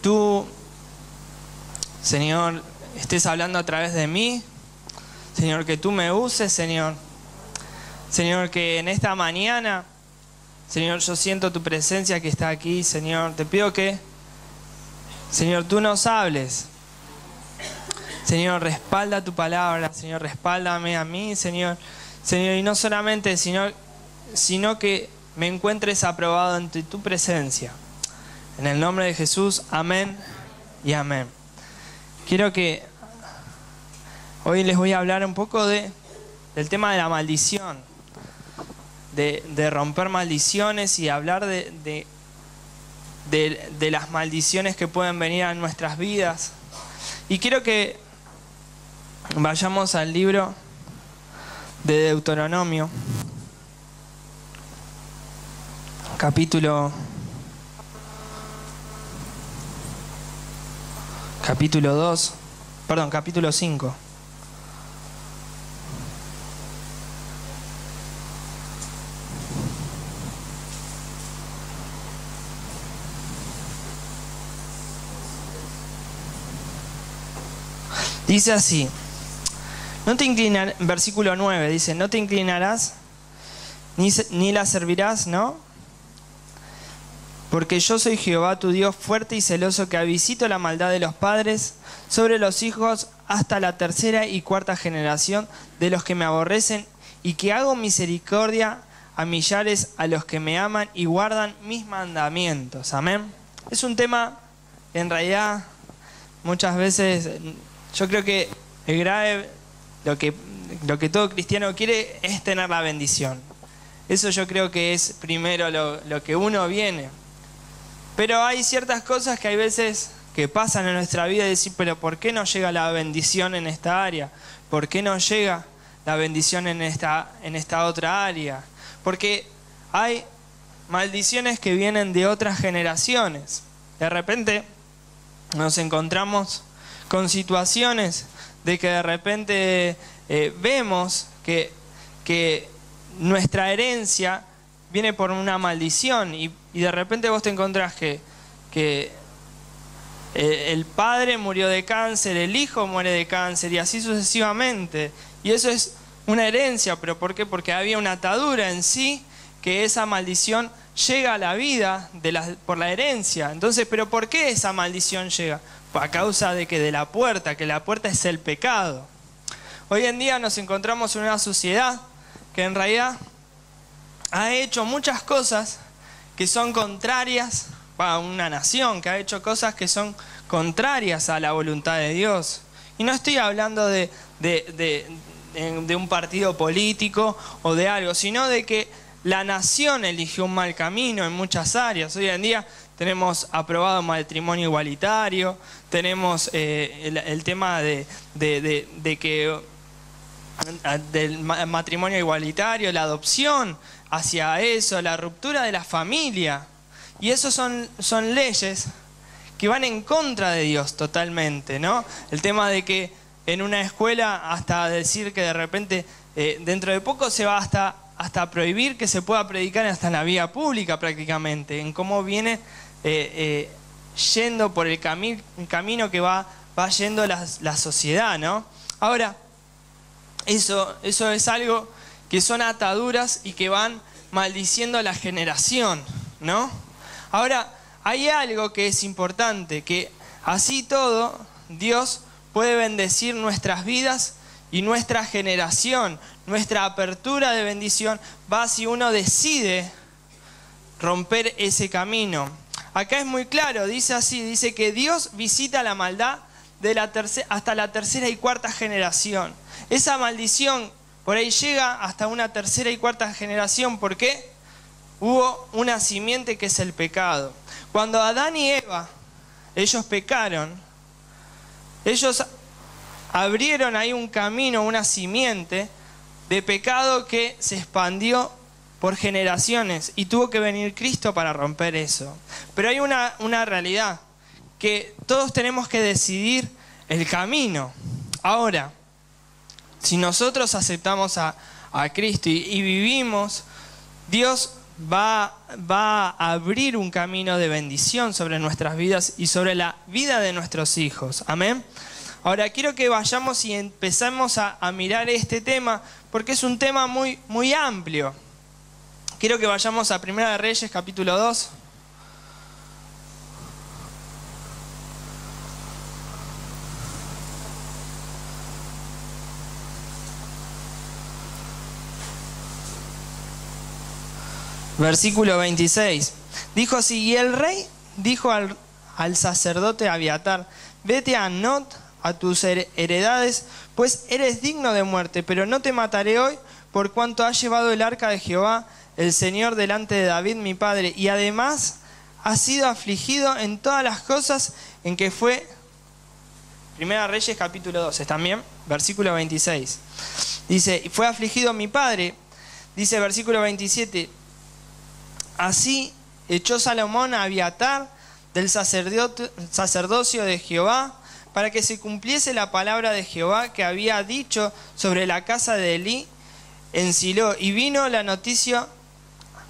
tú, Señor, estés hablando a través de mí. Señor, que tú me uses, Señor. Señor, que en esta mañana, Señor, yo siento tu presencia que está aquí, Señor. Te pido que, Señor, tú nos hables. Señor, respalda tu palabra, Señor, respáldame a mí, Señor. Señor, y no solamente, Señor, sino que me encuentres aprobado ante tu presencia. En el nombre de Jesús, amén y amén. Quiero que hoy les voy a hablar un poco del tema de la maldición, de romper maldiciones y hablar de las maldiciones que pueden venir a nuestras vidas. Y quiero que vayamos al libro de Deuteronomio, capítulo 5. Dice así, versículo 9, dice, no te inclinarás ni la servirás, ¿no? Porque yo soy Jehová tu Dios fuerte y celoso, que visito la maldad de los padres sobre los hijos hasta la tercera y cuarta generación de los que me aborrecen, y que hago misericordia a millares a los que me aman y guardan mis mandamientos. Amén. Es un tema que en realidad muchas veces yo creo que el grave, lo que todo cristiano quiere es tener la bendición. Eso yo creo que es primero lo que uno viene. Pero hay ciertas cosas que hay veces que pasan en nuestra vida y decir, pero ¿por qué no llega la bendición en esta área? ¿Por qué no llega la bendición en esta otra área? Porque hay maldiciones que vienen de otras generaciones. De repente nos encontramos con situaciones de que de repente vemos que nuestra herencia viene por una maldición y de repente vos te encontrás que el padre murió de cáncer, el hijo muere de cáncer y así sucesivamente. Y eso es una herencia, ¿pero por qué? Porque había una atadura en sí, que esa maldición llega a la vida por la herencia. Entonces, ¿pero por qué esa maldición llega? A causa de que la puerta es el pecado. Hoy en día nos encontramos en una sociedad que en realidad ha hecho muchas cosas que son contrarias, una nación que ha hecho cosas que son contrarias a la voluntad de Dios. Y no estoy hablando de un partido político o de algo, sino de que la nación eligió un mal camino en muchas áreas. Hoy en día tenemos aprobado matrimonio igualitario, tenemos el tema del matrimonio igualitario, la adopción hacia eso, la ruptura de la familia. Y eso son leyes que van en contra de Dios totalmente, ¿no? El tema de que en una escuela, hasta decir que de repente dentro de poco se va hasta prohibir que se pueda predicar hasta en la vía pública prácticamente, en cómo viene yendo por el camino que va yendo la sociedad, ¿no? Ahora, eso es algo que son ataduras y que van maldiciendo la generación, ¿no? Ahora, hay algo que es importante, que así todo, Dios puede bendecir nuestras vidas y nuestra generación, nuestra apertura de bendición va si uno decide romper ese camino. Acá es muy claro, dice así, dice que Dios visita la maldad hasta la tercera y cuarta generación. Esa maldición por ahí llega hasta una tercera y cuarta generación. ¿Por qué? Hubo una simiente que es el pecado. Cuando Adán y Eva, ellos pecaron, ellos abrieron ahí un camino, una simiente de pecado que se expandió por generaciones y tuvo que venir Cristo para romper eso. Pero hay una realidad, que todos tenemos que decidir el camino. Ahora, si nosotros aceptamos a Cristo y vivimos, Dios va a abrir un camino de bendición sobre nuestras vidas y sobre la vida de nuestros hijos. Amén. Ahora quiero que vayamos y empecemos a mirar este tema, porque es un tema muy, muy amplio. Quiero que vayamos a Primera de Reyes, capítulo 2. Versículo 26. Dijo así: y el rey dijo al sacerdote Abiatar: vete a Not, a tus heredades, pues eres digno de muerte, pero no te mataré hoy, por cuanto has llevado el arca de Jehová, el Señor, delante de David mi padre, y además has sido afligido en todas las cosas en que fue. Primera Reyes, capítulo 12, también, versículo 26. Dice: fue afligido mi padre. Dice versículo 27. Así echó Salomón a Abiatar del sacerdocio de Jehová, para que se cumpliese la palabra de Jehová que había dicho sobre la casa de Elí en Silo. Y vino la noticia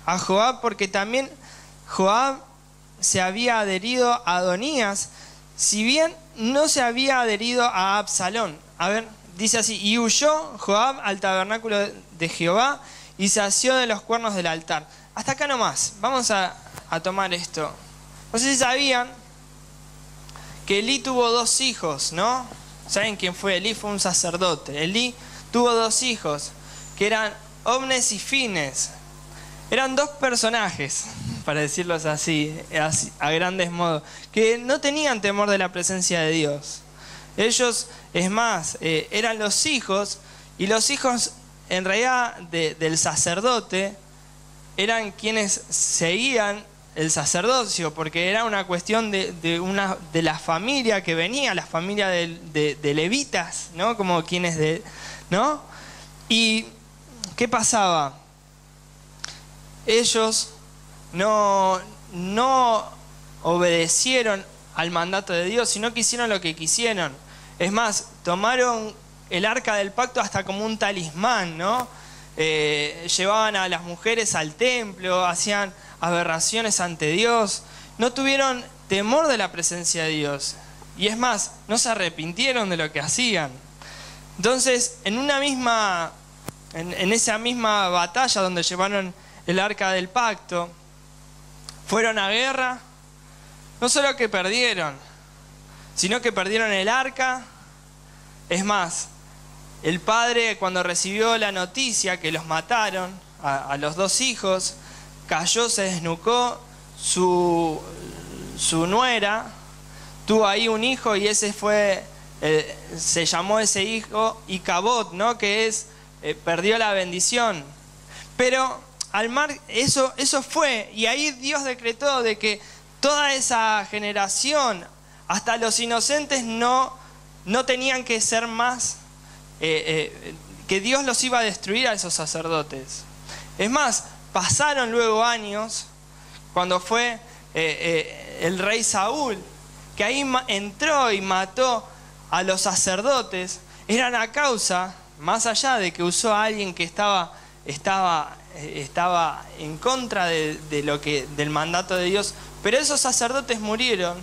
a Joab, porque también Joab se había adherido a Adonías, si bien no se había adherido a Absalón. A ver, dice así: y huyó Joab al tabernáculo de Jehová y se asió de los cuernos del altar. Hasta acá nomás, vamos a tomar esto. No sé si sabían que Elí tuvo 2 hijos, ¿no? ¿Saben quién fue? Elí fue un sacerdote. Elí tuvo 2 hijos, que eran Ofnes y Fines. Eran 2 personajes, para decirlos así, a grandes modos, que no tenían temor de la presencia de Dios. Ellos, es más, eran los hijos, y los hijos en realidad del sacerdote eran quienes seguían el sacerdocio, porque era una cuestión de la familia que venía, la familia de levitas, ¿no? Como quienes ¿no? Y ¿qué pasaba? Ellos no obedecieron al mandato de Dios, sino que hicieron lo que quisieron. Es más, tomaron el arca del pacto hasta como un talismán, ¿no? Llevaban a las mujeres al templo, hacían aberraciones ante Dios, no tuvieron temor de la presencia de Dios, y es más, no se arrepintieron de lo que hacían. Entonces, en esa misma batalla donde llevaron el arca del pacto, fueron a guerra, no solo que perdieron, sino que perdieron el arca. Es más, el padre, cuando recibió la noticia que los mataron a los 2 hijos, cayó, se desnucó, su nuera tuvo ahí un hijo, y ese fue, se llamó ese hijo Icabod, ¿no? Que es, perdió la bendición. Pero al mar, eso fue, y ahí Dios decretó de que toda esa generación, hasta los inocentes, no tenían que ser más, que Dios los iba a destruir a esos sacerdotes. Es más, pasaron luego años, cuando fue el rey Saúl, que ahí entró y mató a los sacerdotes. Eran a causa, más allá de que usó a alguien que estaba en contra del mandato de Dios, pero esos sacerdotes murieron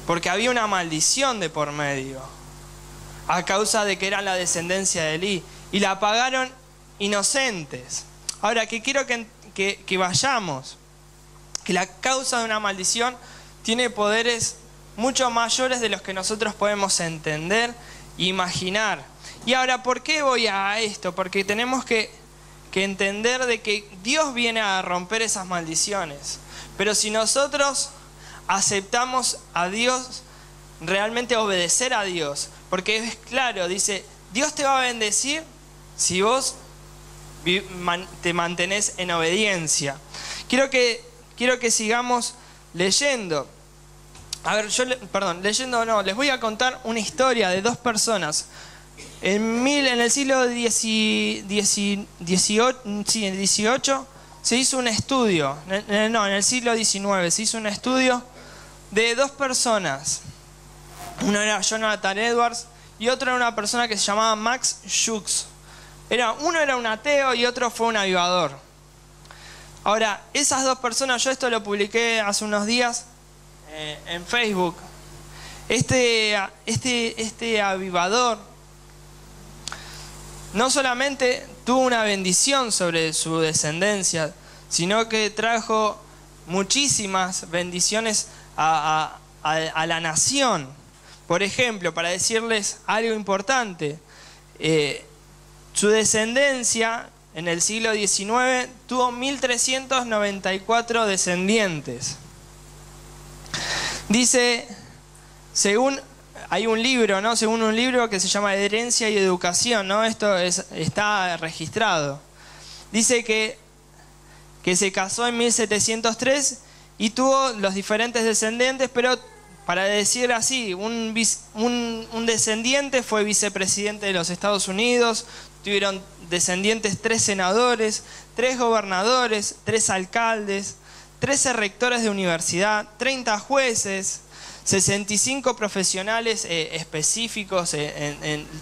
porque había una maldición de por medio, a causa de que eran la descendencia de Elí, y la pagaron inocentes. Ahora, que quiero que vayamos, que la causa de una maldición tiene poderes mucho mayores de los que nosotros podemos entender e imaginar. Y ahora, ¿por qué voy a esto? Porque tenemos que entender de que Dios viene a romper esas maldiciones. Pero si nosotros aceptamos a Dios, realmente obedecer a Dios, porque es claro, dice, Dios te va a bendecir si vos te mantenés en obediencia. Quiero que sigamos leyendo. A ver, les voy a contar una historia de 2 personas. En el siglo XVIII se hizo un estudio, en el siglo XIX se hizo un estudio de 2 personas. Uno era Jonathan Edwards y otro era una persona que se llamaba Max Jukes. Uno era un ateo y otro fue un avivador. Ahora, esas dos personas, yo esto lo publiqué hace unos días en Facebook. Este avivador no solamente tuvo una bendición sobre su descendencia, sino que trajo muchísimas bendiciones a la nación. Por ejemplo, para decirles algo importante, su descendencia en el siglo XIX tuvo 1.394 descendientes. Dice, hay un libro, ¿no? Según un libro que se llama Herencia y Educación, ¿no? Esto está registrado. Dice que se casó en 1703 y tuvo los diferentes descendientes, pero para decir así, un descendiente fue vicepresidente de los Estados Unidos, tuvieron descendientes 3 senadores, 3 gobernadores, 3 alcaldes, 13 rectores de universidad, 30 jueces, 65 profesionales específicos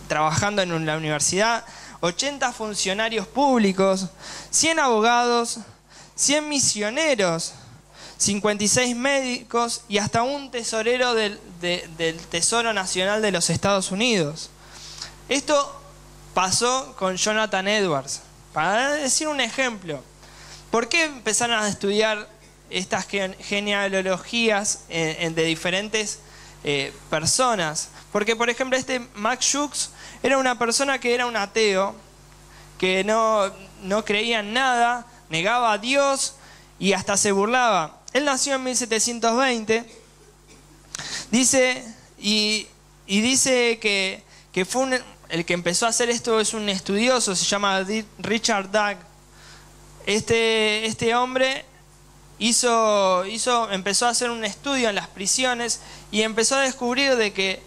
trabajando en la universidad, 80 funcionarios públicos, 100 abogados, 100 misioneros, 56 médicos y hasta un tesorero del Tesoro Nacional de los Estados Unidos. Esto pasó con Jonathan Edwards. Para decir un ejemplo, ¿por qué empezaron a estudiar estas genealogías de diferentes personas? Porque, por ejemplo, Max Jukes era una persona que era un ateo, que no creía en nada, negaba a Dios y hasta se burlaba. Él nació en 1720, dice que fue el que empezó a hacer esto es un estudioso, se llama Richard Dugg. Este hombre empezó a hacer un estudio en las prisiones y empezó a descubrir de que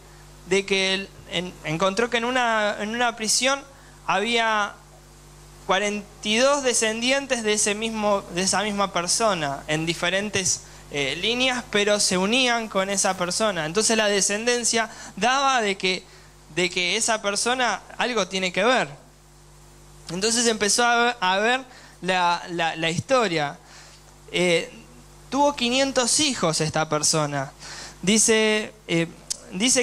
encontró que en una prisión había 42 descendientes de esa misma persona en diferentes líneas, pero se unían con esa persona. Entonces la descendencia daba de que esa persona algo tiene que ver. Entonces empezó a ver la historia. Tuvo 500 hijos esta persona. Dice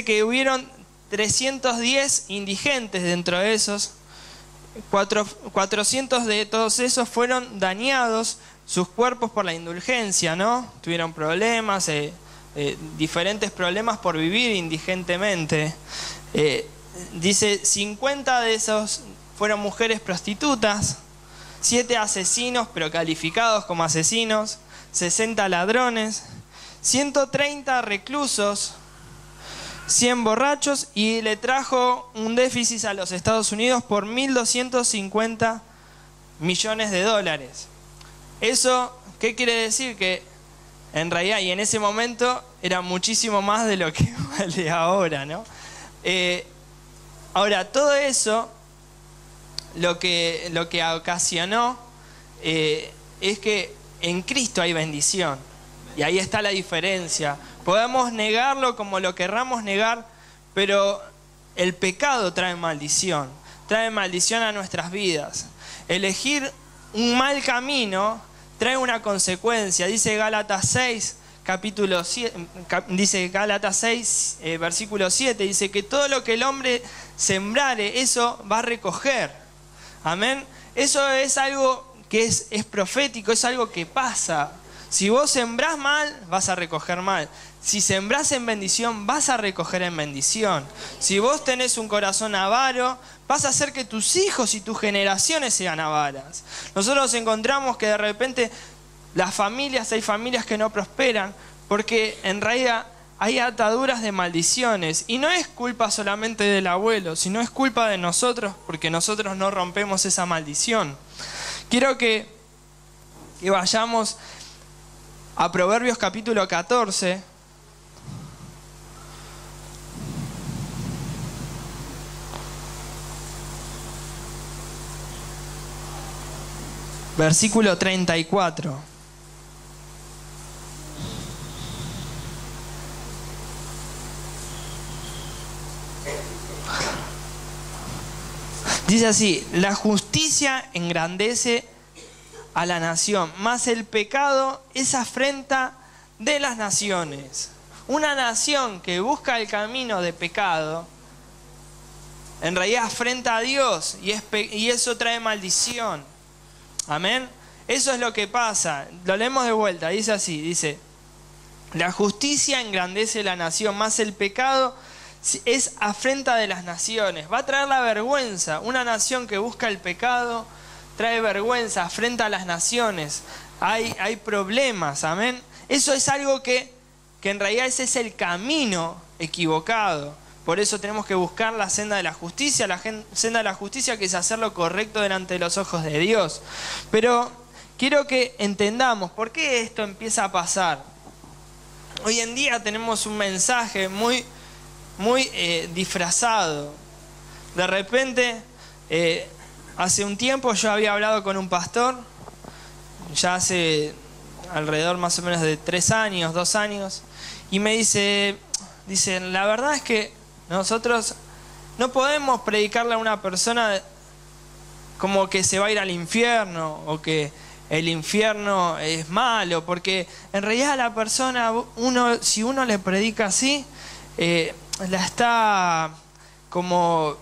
que hubieron 310 indigentes dentro de esos. 400 de todos esos fueron dañados sus cuerpos por la indulgencia, ¿no? Tuvieron problemas, diferentes problemas por vivir indigentemente. Dice 50 de esos fueron mujeres prostitutas, 7 asesinos pero calificados como asesinos, 60 ladrones, 130 reclusos, 100 borrachos, y le trajo un déficit a los Estados Unidos por 1.250 millones de dólares. ¿Eso qué quiere decir? Que en realidad, y en ese momento, era muchísimo más de lo que vale ahora, ¿no? Ahora, todo eso, lo que ocasionó es que en Cristo hay bendición. Y ahí está la diferencia. Podemos negarlo como lo querramos negar, pero el pecado trae maldición a nuestras vidas. Elegir un mal camino trae una consecuencia. Dice Gálatas 6, versículo 7, dice que todo lo que el hombre sembrare, eso va a recoger. Amén. Eso es algo que es profético, es algo que pasa. Si vos sembrás mal, vas a recoger mal. Si sembrás en bendición, vas a recoger en bendición. Si vos tenés un corazón avaro, vas a hacer que tus hijos y tus generaciones sean avaras. Nosotros encontramos que de repente hay familias que no prosperan porque en realidad hay ataduras de maldiciones. Y no es culpa solamente del abuelo, sino es culpa de nosotros porque nosotros no rompemos esa maldición. Quiero que vayamos a Proverbios capítulo 14. Versículo 34. Dice así: la justicia engrandece a la nación, mas el pecado es afrenta de las naciones. Una nación que busca el camino de pecado, en realidad afrenta a Dios y eso trae maldición. Amén. Eso es lo que pasa. Lo leemos de vuelta. Dice así, dice: la justicia engrandece la nación, mas el pecado es afrenta de las naciones. Va a traer la vergüenza. Una nación que busca el pecado trae vergüenza, afrenta a las naciones. Hay problemas, amén. Eso es algo que en realidad ese es el camino equivocado. Por eso tenemos que buscar la senda de la justicia que es hacer lo correcto delante de los ojos de Dios. Pero quiero que entendamos por qué esto empieza a pasar. Hoy en día tenemos un mensaje muy disfrazado. De repente, hace un tiempo yo había hablado con un pastor, ya hace alrededor más o menos de 3 años, 2 años, y me dice, la verdad es que nosotros no podemos predicarle a una persona como que se va a ir al infierno o que el infierno es malo, porque en realidad la persona, si uno le predica así, la está como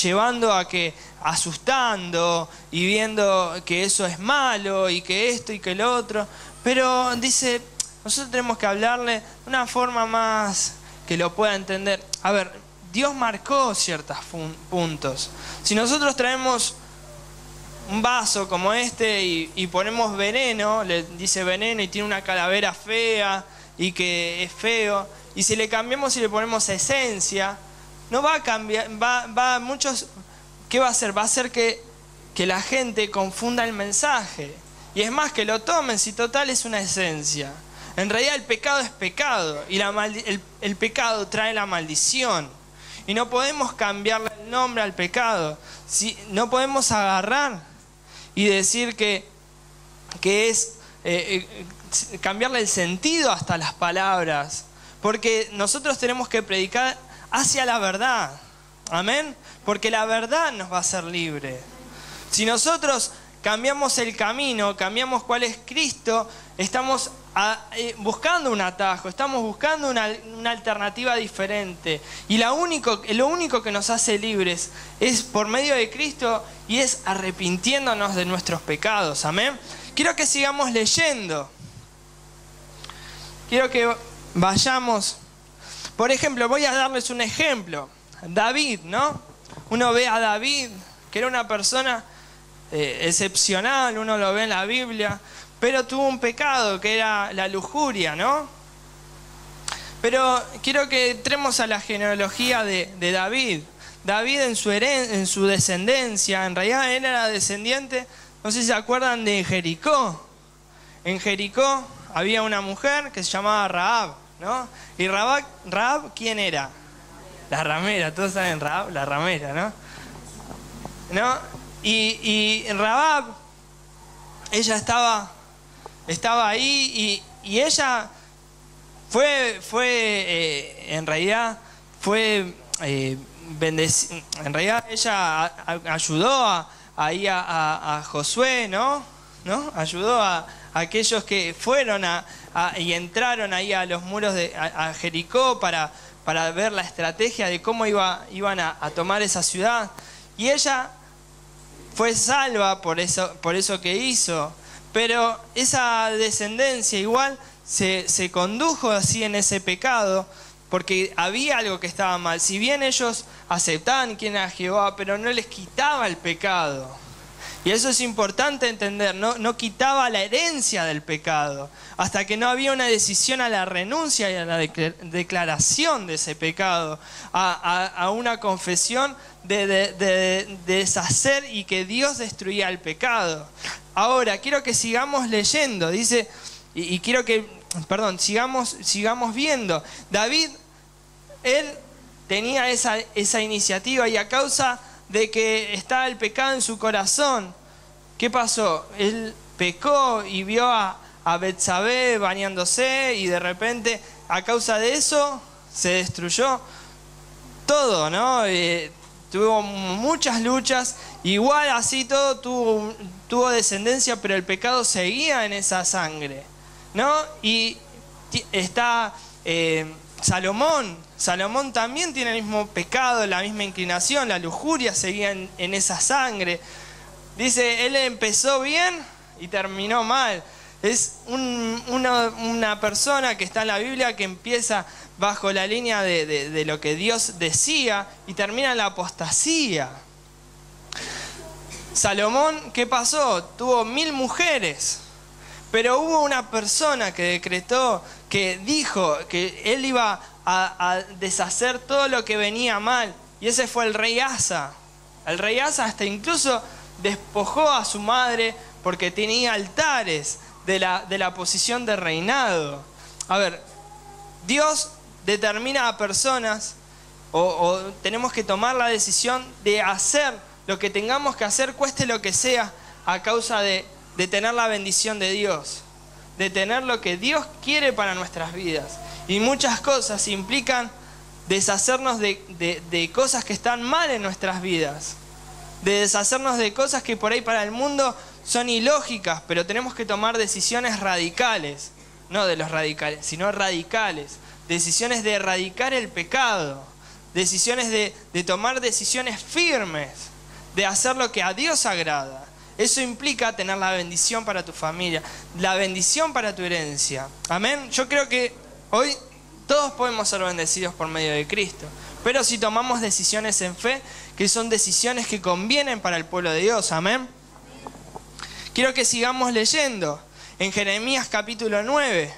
llevando a que, asustando y viendo que eso es malo y que esto y que lo otro. Pero dice, nosotros tenemos que hablarle de una forma más que lo pueda entender. A ver, Dios marcó ciertos puntos. Si nosotros traemos un vaso como este y ponemos veneno, le dice veneno y tiene una calavera fea y que es feo, y si le cambiamos y le ponemos esencia, no va a cambiar, muchos, ¿qué va a hacer? Va a hacer que la gente confunda el mensaje. Y es más, que lo tomen, si total es una esencia. En realidad el pecado es pecado y el pecado trae la maldición. Y no podemos cambiarle el nombre al pecado. No podemos agarrar y decir que es cambiarle el sentido hasta las palabras. Porque nosotros tenemos que predicar hacia la verdad. Amén. Porque la verdad nos va a hacer libre. Si nosotros cambiamos el camino, cambiamos cuál es Cristo, estamos buscando un atajo, estamos buscando una alternativa diferente. Y lo único que nos hace libres es por medio de Cristo y es arrepintiéndonos de nuestros pecados. Amén. Quiero que sigamos leyendo. Quiero que vayamos. Por ejemplo, voy a darles un ejemplo. David, ¿no? Uno ve a David, que era una persona excepcional, uno lo ve en la Biblia, pero tuvo un pecado que era la lujuria, ¿no? Pero quiero que entremos a la genealogía de David. David en su descendencia, en realidad él era descendiente, no sé si se acuerdan de Jericó. En Jericó había una mujer que se llamaba Rahab, ¿no? Y Rahab, ¿quién era? La ramera, todos saben Rahab, la ramera, ¿no? Y Rahab, ella estaba ahí y ella en realidad ella ayudó a Josué, ¿no? Ayudó a aquellos que fueron y entraron ahí a los muros a Jericó para ver la estrategia de cómo iban a tomar esa ciudad. Y ella fue salva por eso que hizo. Pero esa descendencia igual se condujo así en ese pecado, porque había algo que estaba mal. Si bien ellos aceptaban quién era Jehová, pero no les quitaba el pecado. Y eso es importante entender, no quitaba la herencia del pecado, hasta que no había una decisión a la renuncia y a la declaración de ese pecado, a una confesión de deshacer y que Dios destruía el pecado. Ahora, quiero que sigamos leyendo, dice, y quiero que, sigamos viendo. David, él tenía esa iniciativa y a causa de que estaba el pecado en su corazón, ¿qué pasó? Él pecó y vio a Betsabé bañándose y de repente a causa de eso se destruyó todo, ¿no? Tuvo muchas luchas Igual así todo tuvo descendencia, pero el pecado seguía en esa sangre, ¿no? Y está Salomón. Salomón también tiene el mismo pecado, la misma inclinación, la lujuria seguía en esa sangre. Dice, él empezó bien y terminó mal. Es una persona que está en la Biblia que empieza bajo la línea de lo que Dios decía y termina en la apostasía. Salomón, ¿qué pasó? Tuvo 1000 mujeres, pero hubo una persona que decretó, que dijo que él iba a deshacer todo lo que venía mal, y ese fue el rey Asa. El rey Asa hasta incluso despojó a su madre porque tenía altares de la posición de reinado. A ver, Dios determina a personas o tenemos que tomar la decisión de hacer lo que tengamos que hacer, cueste lo que sea, a causa de tener la bendición de Dios, de tener lo que Dios quiere para nuestras vidas. Y muchas cosas implican deshacernos de cosas que están mal en nuestras vidas, de deshacernos de cosas que por ahí para el mundo son ilógicas, pero tenemos que tomar decisiones radicales, no de los radicales, sino radicales, decisiones de erradicar el pecado, decisiones de tomar decisiones firmes, de hacer lo que a Dios agrada. Eso implica tener la bendición para tu familia, la bendición para tu herencia. Amén. Yo creo que hoy todos podemos ser bendecidos por medio de Cristo, pero si tomamos decisiones en fe, que son decisiones que convienen para el pueblo de Dios. Amén. Quiero que sigamos leyendo en Jeremías capítulo 9.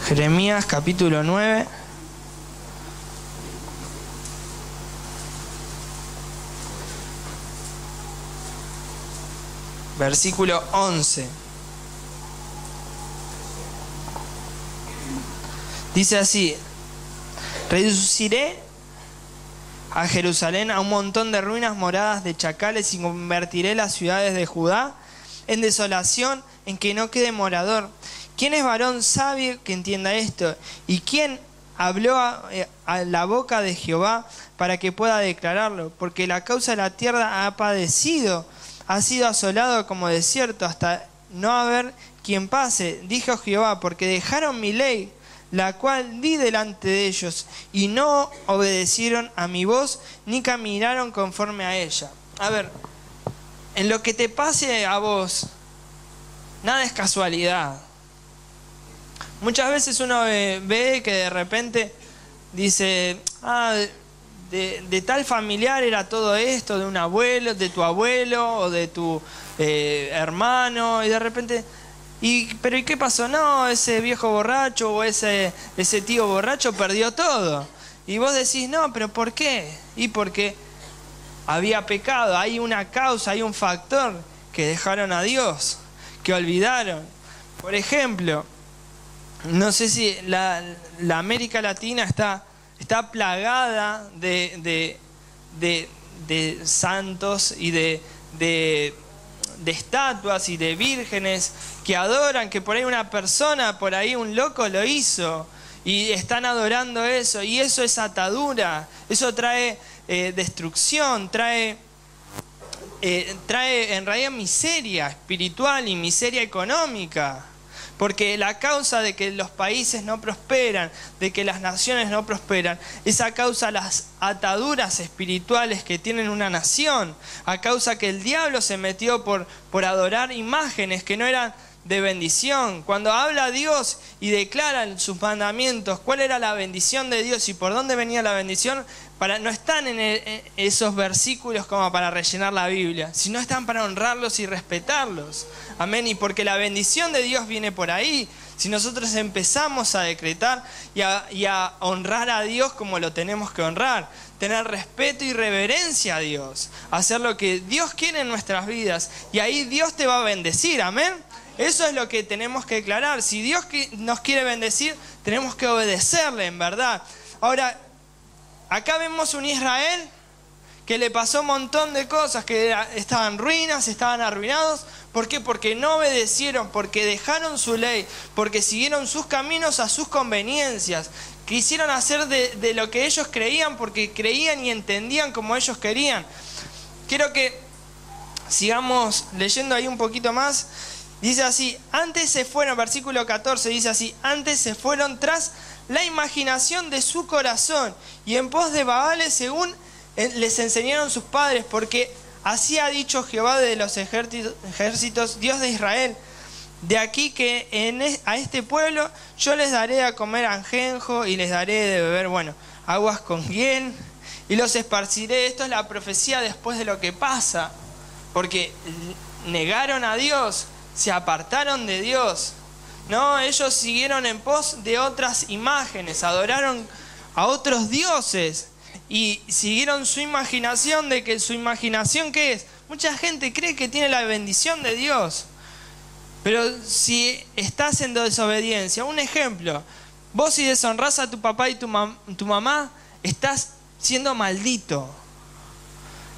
Jeremías capítulo 9. Versículo 11. Dice así: reduciré a Jerusalén a un montón de ruinas moradas de chacales y convertiré las ciudades de Judá en desolación, en que no quede morador. ¿Quién es varón sabio que entienda esto? ¿Y quién habló a la boca de Jehová para que pueda declararlo? Porque la causa de la tierra ha padecido, ha sido asolado como desierto, hasta no haber quien pase, dijo Jehová, porque dejaron mi ley, la cual di delante de ellos, y no obedecieron a mi voz, ni caminaron conforme a ella. A ver, en lo que te pase a vos, nada es casualidad. Muchas veces uno ve que de repente dice, de tal familiar era todo esto, de un abuelo, de tu abuelo o de tu hermano, y de repente, ¿pero y qué pasó? No, ese viejo borracho o ese tío borracho perdió todo. Y vos decís, no, pero ¿por qué? Y porque había pecado, hay una causa, hay un factor, que dejaron a Dios, que olvidaron. Por ejemplo, no sé si la América Latina está plagada de santos y de estatuas y de vírgenes que adoran, que por ahí una persona, por ahí un loco lo hizo y están adorando eso, y eso es atadura, eso trae destrucción, trae en realidad miseria espiritual y miseria económica. Porque la causa de que los países no prosperan, de que las naciones no prosperan, es a causa de las ataduras espirituales que tienen una nación, a causa que el diablo se metió por adorar imágenes que no eran de bendición. Cuando habla Dios y declara sus mandamientos, cuál era la bendición de Dios y por dónde venía la bendición, no están en esos versículos como para rellenar la Biblia, sino están para honrarlos y respetarlos. Amén. Y porque la bendición de Dios viene por ahí. Si nosotros empezamos a decretar y a honrar a Dios como lo tenemos que honrar, tener respeto y reverencia a Dios, hacer lo que Dios quiere en nuestras vidas, y ahí Dios te va a bendecir. Amén. Eso es lo que tenemos que declarar. Si Dios nos quiere bendecir, tenemos que obedecerle en verdad. Ahora, acá vemos un Israel que le pasó un montón de cosas, que estaban ruinas, estaban arruinados. ¿Por qué? Porque no obedecieron, porque dejaron su ley, porque siguieron sus caminos a sus conveniencias. Quisieron hacer de lo que ellos creían, porque creían y entendían como ellos querían. Quiero que sigamos leyendo ahí un poquito más. Dice así, antes se fueron, versículo 14, dice así, antes se fueron tras la imaginación de su corazón y en pos de Baales según les enseñaron sus padres, porque así ha dicho Jehová de los ejércitos, Dios de Israel, de aquí que a este pueblo yo les daré a comer ajenjo y les daré de beber, aguas con hiel y los esparciré. Esto es la profecía después de lo que pasa, porque negaron a Dios, se apartaron de Dios. No, ellos siguieron en pos de otras imágenes, adoraron a otros dioses y siguieron su imaginación de que su imaginación, ¿qué es? Mucha gente cree que tiene la bendición de Dios, pero si estás en desobediencia, un ejemplo, vos si deshonrás a tu papá y tu mamá, estás siendo maldito.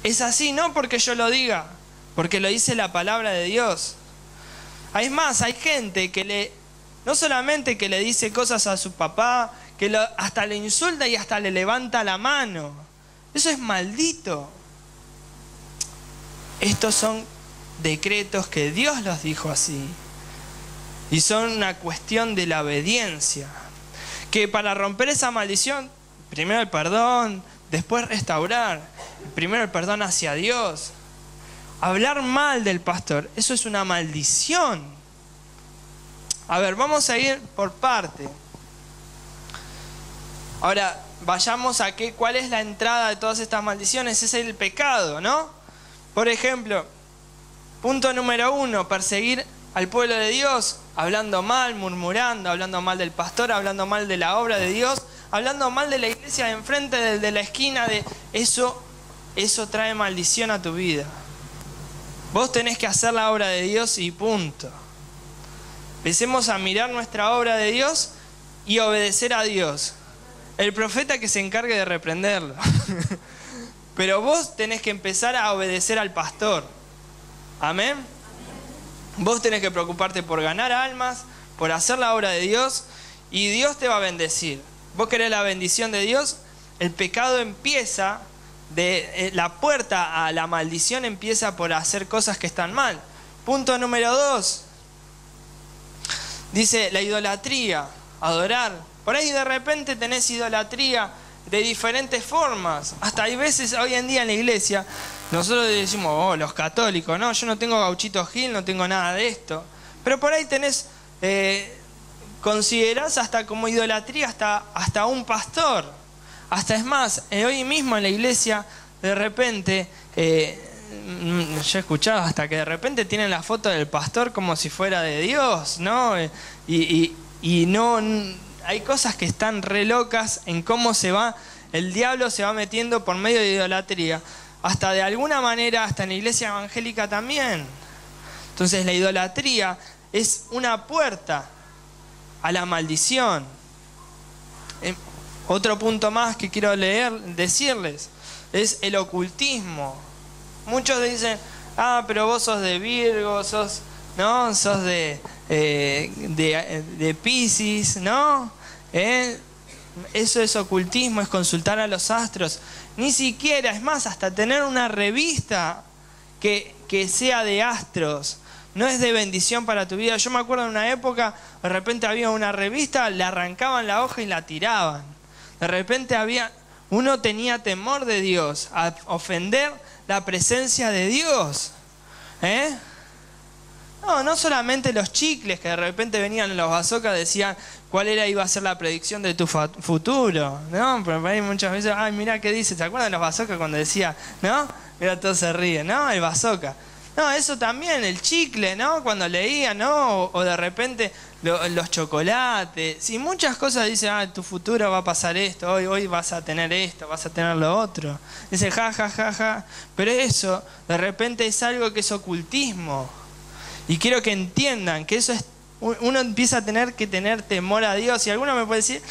Es así, no porque yo lo diga, porque lo dice la palabra de Dios. Es más, hay gente que no solamente que le dice cosas a su papá, que hasta le insulta y hasta le levanta la mano. Eso es maldito. Estos son decretos que Dios los dijo así. Y son una cuestión de la obediencia. Que para romper esa maldición, primero el perdón, después restaurar. Primero el perdón hacia Dios. Hablar mal del pastor, eso es una maldición. A ver, vamos a ir por parte. Ahora, vayamos a cuál es la entrada de todas estas maldiciones. Es el pecado, ¿no? Por ejemplo, punto número 1, perseguir al pueblo de Dios, hablando mal, murmurando, hablando mal del pastor, hablando mal de la obra de Dios, hablando mal de la iglesia de enfrente, de la esquina, eso trae maldición a tu vida. Vos tenés que hacer la obra de Dios y punto. Empecemos a mirar nuestra obra de Dios y obedecer a Dios. El profeta que se encargue de reprenderlo. Pero vos tenés que empezar a obedecer al pastor. Amén. Vos tenés que preocuparte por ganar almas, por hacer la obra de Dios, y Dios te va a bendecir. Vos querés la bendición de Dios, el pecado empieza... la puerta a la maldición empieza por hacer cosas que están mal. Punto número 2. Dice la idolatría, adorar. Por ahí de repente tenés idolatría de diferentes formas. Hasta hay veces hoy en día en la iglesia, nosotros decimos, los católicos, no, yo no tengo Gauchito Gil, no tengo nada de esto. Pero por ahí tenés, considerás hasta como idolatría hasta un pastor. Hasta es más, hoy mismo en la iglesia, de repente, yo he escuchado hasta que de repente tienen la foto del pastor como si fuera de Dios, ¿no? Y no, hay cosas que están re locas en cómo el diablo se va metiendo por medio de idolatría. Hasta de alguna manera, hasta en la iglesia evangélica también. Entonces la idolatría es una puerta a la maldición. Otro punto más que quiero decirles, es el ocultismo. Muchos dicen, pero vos sos de Virgo, sos de Piscis, ¿no? Eso es ocultismo, es consultar a los astros. Ni siquiera, es más, hasta tener una revista que sea de astros, no es de bendición para tu vida. Yo me acuerdo en una época, de repente había una revista, le arrancaban la hoja y la tiraban. De repente uno tenía temor de Dios, a ofender la presencia de Dios. No solamente los chicles que de repente venían en los bazookas decían cuál iba a ser la predicción de tu futuro, ¿no? Pero ahí muchas veces, mirá qué dice, ¿se acuerdan de los bazookas cuando decía, no? Mira, todos se ríen, ¿no? El bazooka. No, eso también, el chicle, ¿no? Cuando leía, ¿no? O de repente los chocolates. Y muchas cosas dicen, tu futuro va a pasar esto, hoy vas a tener esto, vas a tener lo otro. Dice, ja. Pero eso, de repente es algo que es ocultismo. Y quiero que entiendan que eso es uno empieza a tener que tener temor a Dios. Y alguno me puede decir,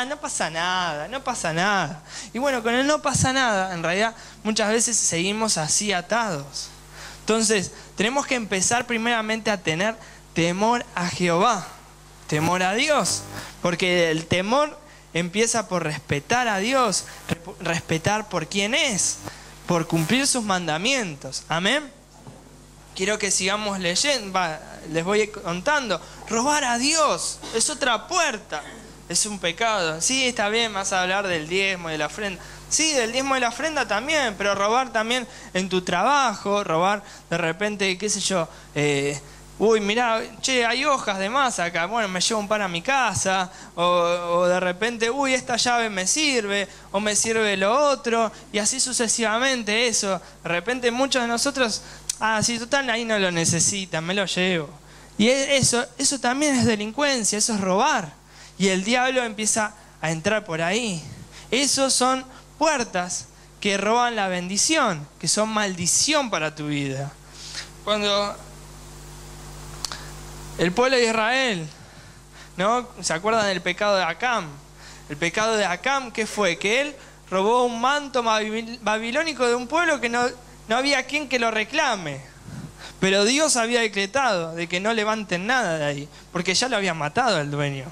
no pasa nada, no pasa nada. Y bueno, con el no pasa nada, en realidad muchas veces seguimos así atados. Entonces, tenemos que empezar primeramente a tener temor a Jehová, temor a Dios. Porque el temor empieza por respetar a Dios, respetar por quién es, por cumplir sus mandamientos. Amén. Quiero que sigamos leyendo, les voy contando. Robar a Dios es otra puerta, es un pecado. Sí, está bien, vas a hablar del diezmo y de la ofrenda. Sí, del diezmo y la ofrenda también, pero robar también en tu trabajo, robar de repente, qué sé yo, mirá, che, hay hojas de más acá, bueno, me llevo un pan a mi casa, o de repente, esta llave me sirve, o me sirve lo otro, y así sucesivamente eso. De repente muchos de nosotros, sí, total, ahí no lo necesitan, me lo llevo. Y eso también es delincuencia, eso es robar. Y el diablo empieza a entrar por ahí. Esos son puertas que roban la bendición, que son maldición para tu vida. Cuando el pueblo de Israel, ¿no? ¿Se acuerdan del pecado de Acán? El pecado de Acán, ¿qué fue? Que él robó un manto babilónico de un pueblo que no había quien que lo reclame. Pero Dios había decretado de que no levanten nada de ahí, porque ya lo había matado el dueño.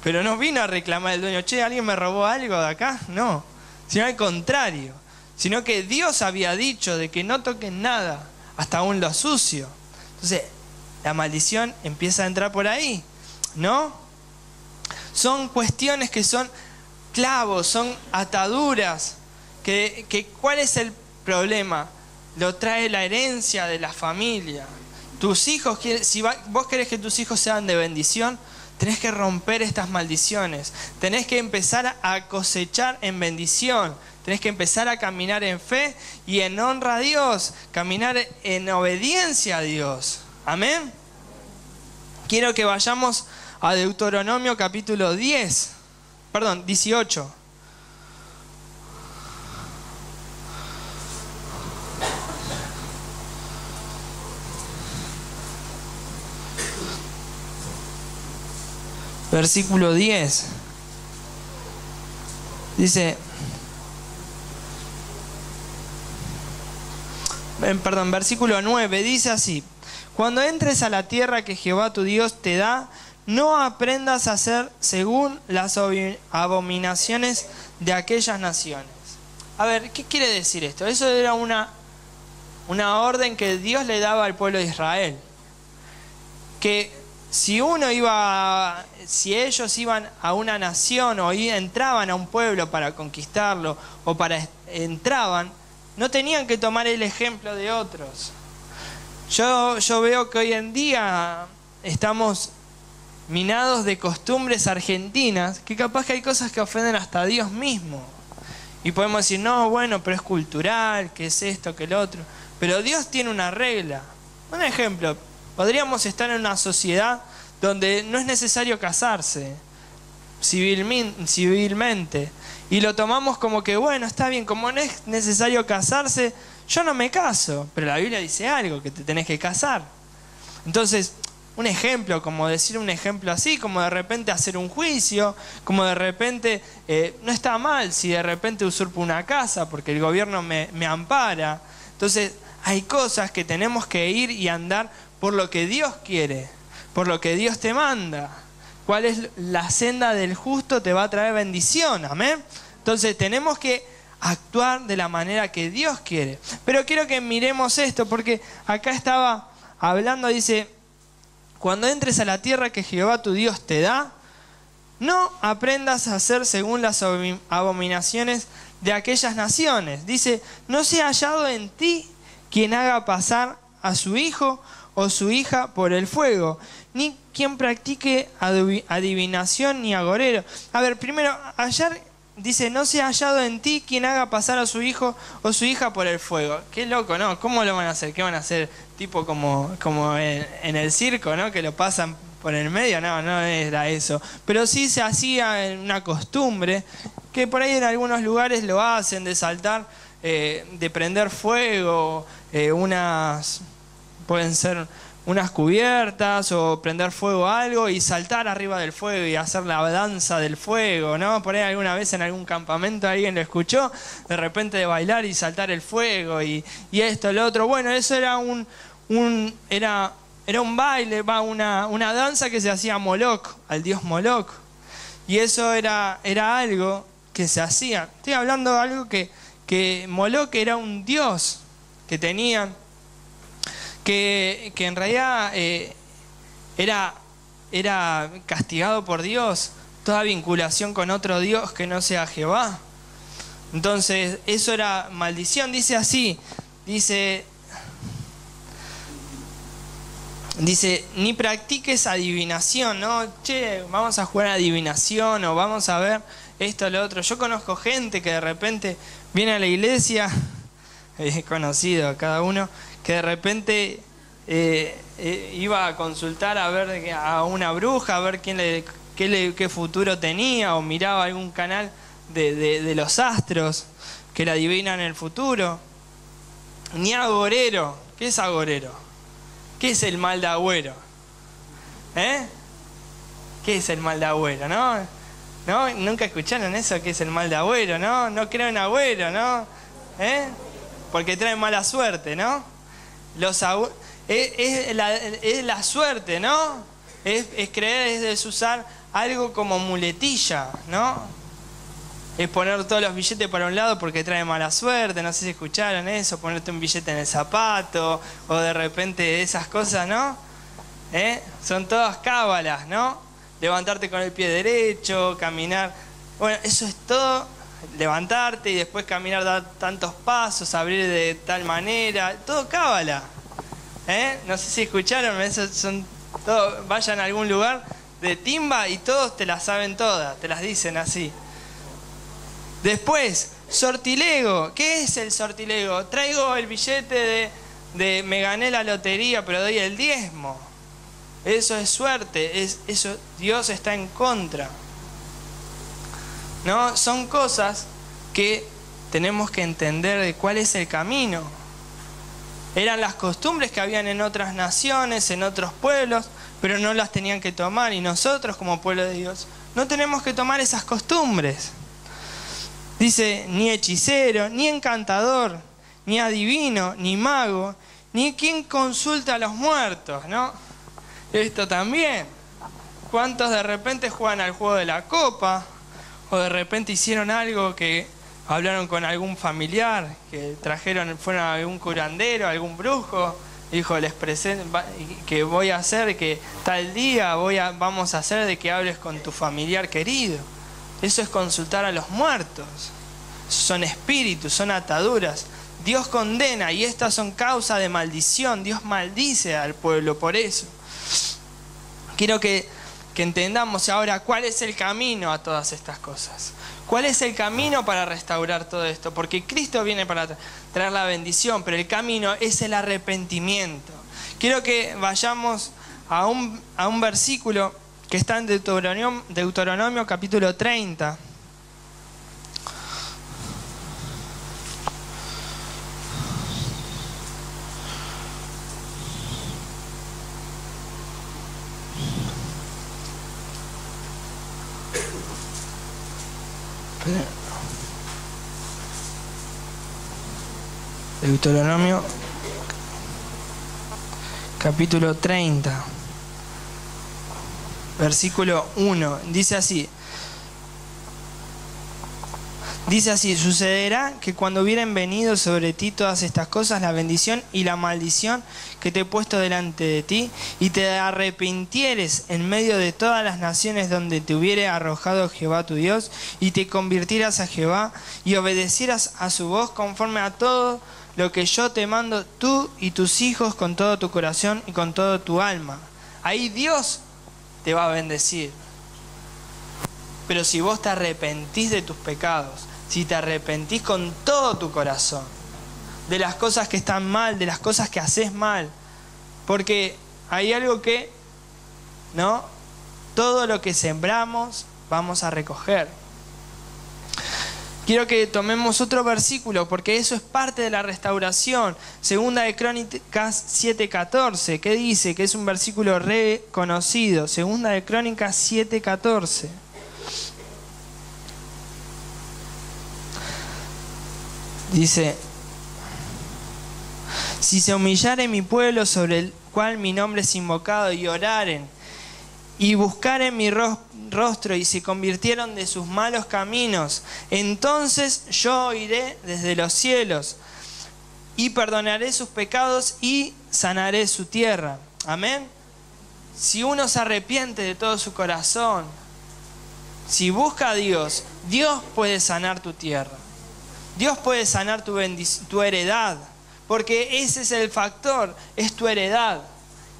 Pero no vino a reclamar el dueño, che, ¿alguien me robó algo de acá? No, sino al contrario. Sino que Dios había dicho de que no toquen nada, hasta aún lo sucio. Entonces, la maldición empieza a entrar por ahí, ¿no? Son cuestiones que son clavos, son ataduras. ¿Cuál es el problema? Lo trae la herencia de la familia. Tus hijos, si vos querés que tus hijos sean de bendición, tenés que romper estas maldiciones. Tenés que empezar a cosechar en bendición. Tenés que empezar a caminar en fe y en honra a Dios. Caminar en obediencia a Dios. Amén. Quiero que vayamos a Deuteronomio capítulo 18. Versículo 10. Dice, versículo 9, dice así: cuando entres a la tierra que Jehová tu Dios te da, no aprendas a hacer según las abominaciones de aquellas naciones. A ver, ¿qué quiere decir esto? Eso era una orden que Dios le daba al pueblo de Israel. Que si ellos iban a una nación o entraban a un pueblo para conquistarlo o entraban, no tenían que tomar el ejemplo de otros. Yo veo que hoy en día estamos minados de costumbres argentinas, que capaz que hay cosas que ofenden hasta a Dios mismo. Y podemos decir, no, bueno, pero es cultural, que es esto, que lo otro. Pero Dios tiene una regla. Un ejemplo, podríamos estar en una sociedad donde no es necesario casarse civilmente. Y lo tomamos como que, bueno, está bien, como no es necesario casarse, yo no me caso. Pero la Biblia dice algo, que te tenés que casar. Entonces, un ejemplo, como decir un ejemplo así, como de repente hacer un juicio, como de repente, no está mal si de repente usurpo una casa porque el gobierno me ampara. Entonces, hay cosas que tenemos que ir y andar por lo que Dios quiere, por lo que Dios te manda. ¿Cuál es la senda del justo? Te va a traer bendición, amén. Entonces tenemos que actuar de la manera que Dios quiere. Pero quiero que miremos esto, porque acá estaba hablando, dice, cuando entres a la tierra que Jehová tu Dios te da, no aprendas a hacer según las abominaciones de aquellas naciones. Dice, no sea hallado en ti quien haga pasar a su hijo o su hija por el fuego, ni quien practique adivinación ni agorero. A ver, primero, ayer dice, no sea hallado en ti quien haga pasar a su hijo o su hija por el fuego. Qué loco, ¿no? ¿Cómo lo van a hacer? ¿Qué van a hacer? Tipo como en el circo, ¿no? Que lo pasan por el medio. No era eso. Pero sí se hacía en una costumbre, que por ahí en algunos lugares lo hacen, de saltar, de prender fuego, pueden ser unas cubiertas o prender fuego a algo y saltar arriba del fuego y hacer la danza del fuego, ¿no? Por ahí alguna vez en algún campamento alguien lo escuchó, de repente de bailar y saltar el fuego y esto, lo otro. Bueno, eso era era un baile, una danza que se hacía a Moloch, al dios Moloch. Y eso era algo que se hacía. Estoy hablando de algo que Moloch era un dios que tenían, que en realidad era castigado por Dios, toda vinculación con otro Dios que no sea Jehová. Entonces, eso era maldición. Dice así, dice, ni practiques adivinación, ¿no? Che, vamos a jugar a adivinación o vamos a ver esto o lo otro. Yo conozco gente que de repente viene a la iglesia, he conocido a cada uno, que de repente iba a consultar a ver a una bruja, a ver qué futuro tenía, o miraba algún canal de los astros que le adivinan el futuro. Ni agorero. ¿Qué es agorero? ¿Qué es el mal de agüero? ¿Qué es el mal de agüero, no? ¿No? ¿Nunca escucharon eso? ¿Qué es el mal de agüero, no? No creo en agüero, ¿no? Porque trae mala suerte, ¿no? Es la suerte, ¿no? Es creer, es usar algo como muletilla, ¿no? Es poner todos los billetes para un lado porque trae mala suerte. No sé si escucharon eso, ponerte un billete en el zapato o de repente esas cosas, ¿no? Son todas cábalas, ¿no? Levantarte con el pie derecho, caminar. Bueno, eso es todo. Levantarte y después caminar, dar tantos pasos, abrir de tal manera. Todo cábala. No sé si escucharon, eso son todo. Vayan a algún lugar de timba y todos te las saben todas, te las dicen así. Después, sortilego. ¿Qué es el sortilego? Traigo el billete de me gané la lotería, pero doy el diezmo. Eso es suerte, eso Dios está en contra. ¿No? Son cosas que tenemos que entender de cuál es el camino. Eran las costumbres que habían en otras naciones, en otros pueblos, pero no las tenían que tomar. Y nosotros como pueblo de Dios no tenemos que tomar esas costumbres. Dice, ni hechicero, ni encantador, ni adivino, ni mago, ni quien consulta a los muertos, ¿no? Esto también. ¿Cuántos de repente juegan al juego de la copa? O de repente hicieron algo que hablaron con algún familiar, que fueron a algún curandero, algún brujo, dijo, les presento que voy a hacer, que tal día vamos a hacer de que hables con tu familiar querido. Eso es consultar a los muertos. Son espíritus, son ataduras. Dios condena y estas son causa de maldición. Dios maldice al pueblo por eso. Quiero que entendamos ahora cuál es el camino a todas estas cosas. ¿Cuál es el camino para restaurar todo esto? Porque Cristo viene para traer la bendición, pero el camino es el arrepentimiento. Quiero que vayamos a un versículo que está en Deuteronomio capítulo 30. Deuteronomio capítulo 30, versículo 1, dice así, sucederá que cuando hubieran venido sobre ti todas estas cosas, la bendición y la maldición que te he puesto delante de ti, y te arrepintieres en medio de todas las naciones donde te hubiere arrojado Jehová tu Dios, y te convirtieras a Jehová, y obedecieras a su voz conforme a todo lo que yo te mando, tú y tus hijos, con todo tu corazón y con todo tu alma. Ahí Dios te va a bendecir. Pero si vos te arrepentís de tus pecados, si te arrepentís con todo tu corazón, de las cosas que están mal, de las cosas que haces mal, porque hay algo que, ¿no? Todo lo que sembramos vamos a recoger. Quiero que tomemos otro versículo, porque eso es parte de la restauración. Segunda de Crónicas 7:14, que dice, que es un versículo reconocido. Segunda de Crónicas 7:14. Dice: si se humillare mi pueblo sobre el cual mi nombre es invocado, y oraren, y buscaren mi rostro, y se convirtieron de sus malos caminos, entonces yo oiré desde los cielos, y perdonaré sus pecados, y sanaré su tierra. Amén. Si uno se arrepiente de todo su corazón, si busca a Dios, Dios puede sanar tu tierra. Dios puede sanar tu heredad, porque ese es el factor, es tu heredad.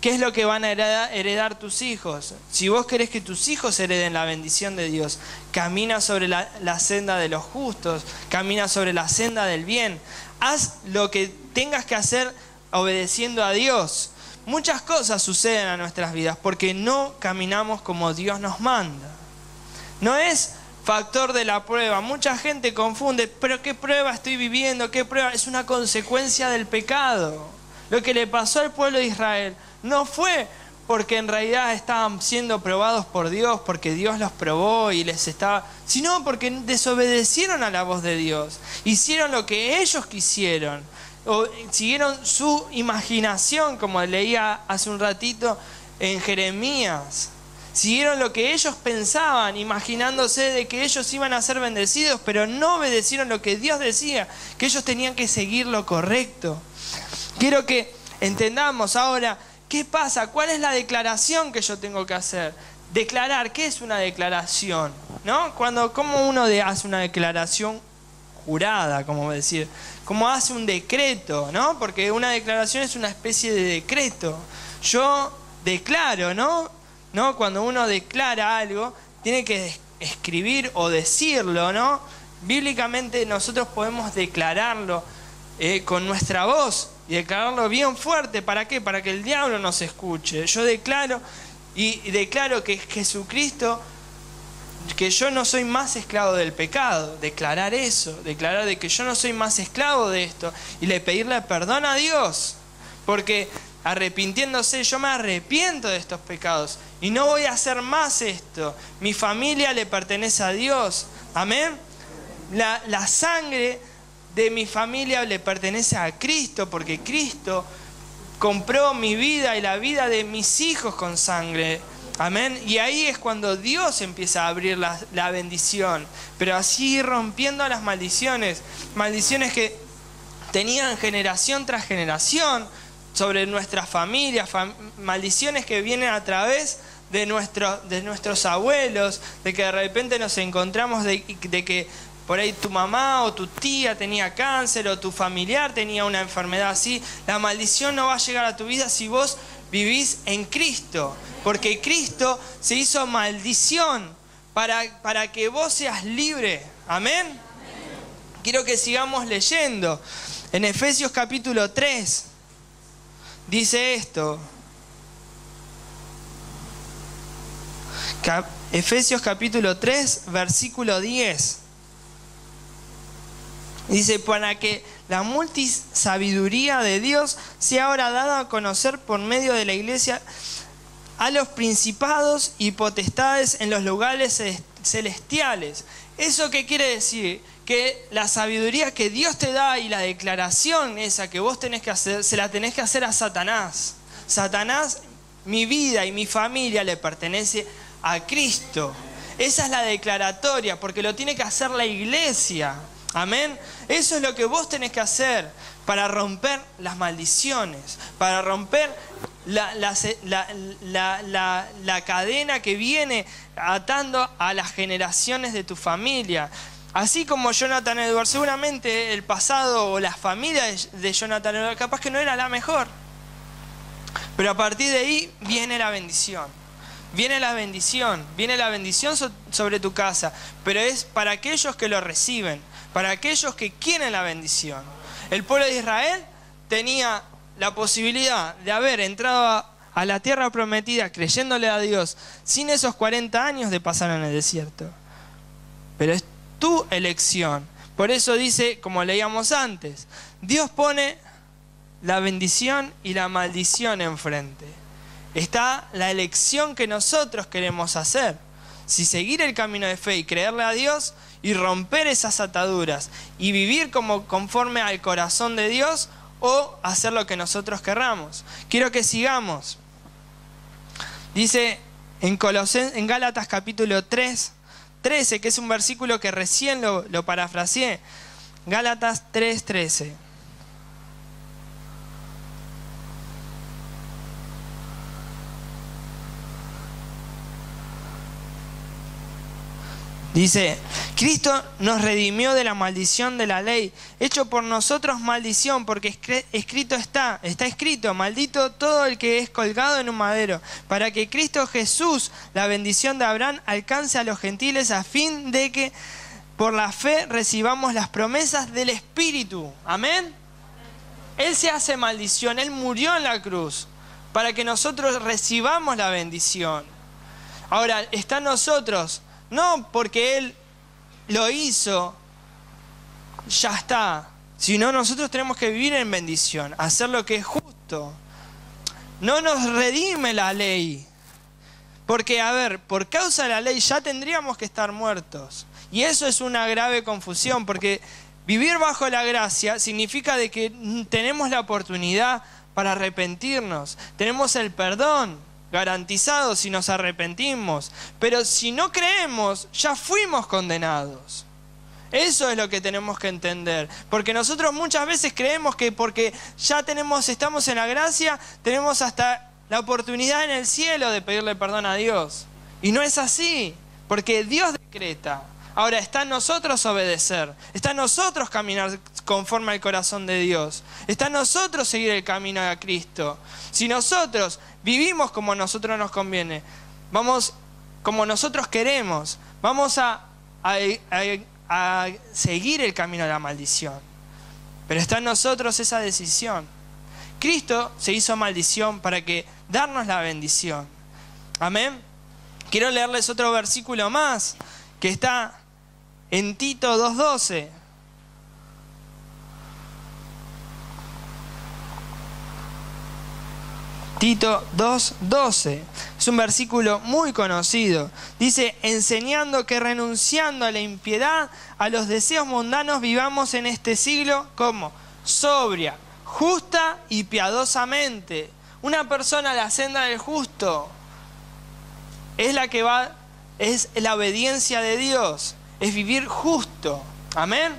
¿Qué es lo que van a heredar tus hijos? Si vos querés que tus hijos hereden la bendición de Dios, camina sobre la senda de los justos, camina sobre la senda del bien. Haz lo que tengas que hacer obedeciendo a Dios. Muchas cosas suceden a nuestras vidas porque no caminamos como Dios nos manda. No es factor de la prueba. Mucha gente confunde, pero ¿qué prueba estoy viviendo? ¿Qué prueba? Es una consecuencia del pecado. Lo que le pasó al pueblo de Israel no fue porque en realidad estaban siendo probados por Dios, porque Dios los probó y les estaba, sino porque desobedecieron a la voz de Dios, hicieron lo que ellos quisieron, o siguieron su imaginación, como leía hace un ratito en Jeremías. Siguieron lo que ellos pensaban, imaginándose de que ellos iban a ser bendecidos, pero no obedecieron lo que Dios decía, que ellos tenían que seguir lo correcto. Quiero que entendamos ahora qué pasa, cuál es la declaración que yo tengo que hacer. Declarar, ¿qué es una declaración? ¿No? ¿Cómo uno hace una declaración jurada, como decir? ¿Cómo hace un decreto? ¿No? Porque una declaración es una especie de decreto. Yo declaro, ¿no? Cuando uno declara algo, tiene que escribir o decirlo, ¿no? Bíblicamente nosotros podemos declararlo con nuestra voz y declararlo bien fuerte. ¿Para qué? Para que el diablo nos escuche. Yo declaro y declaro que Jesucristo, que yo no soy más esclavo del pecado. Declarar eso, declarar de que yo no soy más esclavo de esto y pedirle perdón a Dios, porque arrepintiéndose, yo me arrepiento de estos pecados y no voy a hacer más esto. Mi familia le pertenece a Dios. Amén. La sangre de mi familia le pertenece a Cristo, porque Cristo compró mi vida y la vida de mis hijos con sangre. Amén. Y ahí es cuando Dios empieza a abrir la bendición, pero así rompiendo las maldiciones que tenían generación tras generación sobre nuestras familias, maldiciones que vienen a través de nuestros abuelos, de que de repente nos encontramos de que por ahí tu mamá o tu tía tenía cáncer o tu familiar tenía una enfermedad así. La maldición no va a llegar a tu vida si vos vivís en Cristo, porque Cristo se hizo maldición para que vos seas libre. Amén. Amén. Quiero que sigamos leyendo. En Efesios capítulo 3 dice esto. Efesios capítulo 3, versículo 10. Dice, para que la multisabiduría de Dios sea ahora dada a conocer por medio de la iglesia a los principados y potestades en los lugares celestiales. ¿Eso qué quiere decir? Que la sabiduría que Dios te da y la declaración esa que vos tenés que hacer, se la tenés que hacer a Satanás. Satanás, mi vida y mi familia le pertenece a Cristo. Esa es la declaratoria, porque lo tiene que hacer la iglesia. Amén. Eso es lo que vos tenés que hacer para romper las maldiciones, para romper la cadena que viene atando a las generaciones de tu familia. Así como Jonathan Edwards, seguramente el pasado o la familia de Jonathan Edwards capaz que no era la mejor, pero a partir de ahí viene la bendición. Viene la bendición sobre tu casa, pero es para aquellos que lo reciben, para aquellos que quieren la bendición. El pueblo de Israel tenía la posibilidad de haber entrado a la tierra prometida creyéndole a Dios sin esos 40 años de pasar en el desierto. Pero es tu elección. Por eso dice, como leíamos antes, Dios pone la bendición y la maldición enfrente. Está la elección que nosotros queremos hacer. Si seguir el camino de fe y creerle a Dios y romper esas ataduras y vivir conforme al corazón de Dios, o hacer lo que nosotros querramos. Quiero que sigamos. Dice en Gálatas capítulo 3, 13, que es un versículo que recién lo parafraseé. Gálatas 3, 13. Dice, Cristo nos redimió de la maldición de la ley, hecho por nosotros maldición, porque está escrito, maldito todo el que es colgado en un madero, para que Cristo Jesús, la bendición de Abraham, alcance a los gentiles a fin de que por la fe recibamos las promesas del Espíritu. Amén. Él se hace maldición, Él murió en la cruz, para que nosotros recibamos la bendición. Ahora, está en nosotros. No porque Él lo hizo, ya está. Sino nosotros tenemos que vivir en bendición, hacer lo que es justo. No nos redime la ley. Porque, por causa de la ley ya tendríamos que estar muertos. Y eso es una grave confusión, porque vivir bajo la gracia significa de que tenemos la oportunidad para arrepentirnos. Tenemos el perdón garantizado si nos arrepentimos, pero si no creemos, ya fuimos condenados. Eso es lo que tenemos que entender, porque nosotros muchas veces creemos que porque ya estamos en la gracia, tenemos hasta la oportunidad en el cielo de pedirle perdón a Dios, y no es así, porque Dios decreta. Ahora está en nosotros obedecer, está en nosotros caminar conforme al corazón de Dios, está en nosotros seguir el camino a Cristo. Si nosotros vivimos como a nosotros nos conviene, vamos como nosotros queremos, vamos a seguir el camino de la maldición. Pero está en nosotros esa decisión. Cristo se hizo maldición para darnos la bendición. Amén. Quiero leerles otro versículo más que está en Tito 2:12. Tito 2:12. Es un versículo muy conocido. Dice, enseñando que renunciando a la impiedad, a los deseos mundanos, vivamos en este siglo como sobria, justa y piadosamente. Una persona a la senda del justo es la obediencia de Dios, es vivir justo. Amén.